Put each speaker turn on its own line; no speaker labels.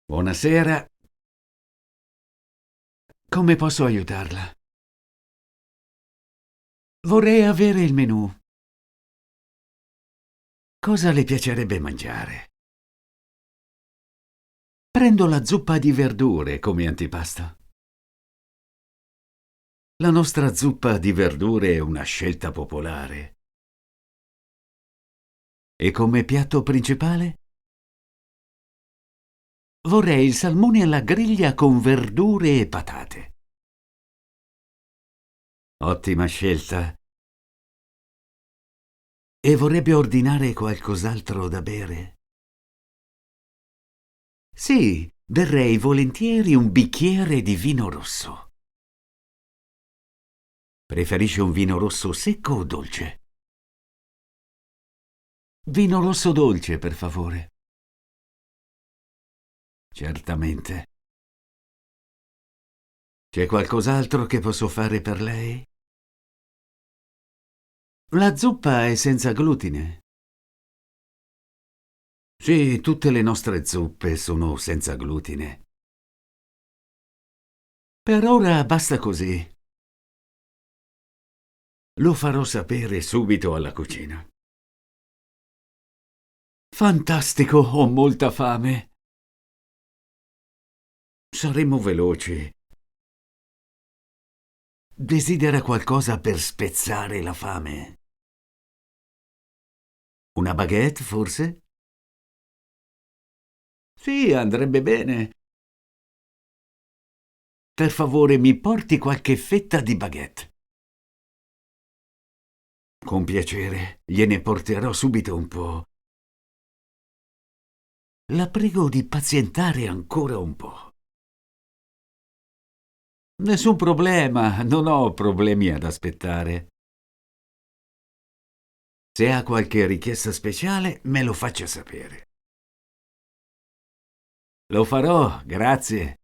Buonasera, come posso aiutarla? Vorrei avere il menù. Cosa le piacerebbe mangiare? Prendo la zuppa di verdure come antipasto. La nostra zuppa di verdure è una scelta popolare. E come piatto principale? Vorrei il salmone alla griglia con verdure e patate. Ottima scelta. E vorrebbe ordinare qualcos'altro da bere? Sì, berrei volentieri un bicchiere di vino rosso. Preferisce un vino rosso secco o dolce? Vino rosso dolce, per favore. Certamente. C'è qualcos'altro che posso fare per lei? La zuppa è senza glutine. Sì, tutte le nostre zuppe sono senza glutine. Per ora basta così. Lo farò sapere subito alla cucina. Fantastico, ho molta fame. Saremo veloci. Desidera qualcosa per spezzare la fame? Una baguette, forse? Sì, andrebbe bene. Per favore, mi porti qualche fetta di baguette. Con piacere, gliene porterò subito un po'. La prego di pazientare ancora un po'. Nessun problema, non ho problemi ad aspettare. Se ha qualche richiesta speciale, me lo faccia sapere. Lo farò, grazie.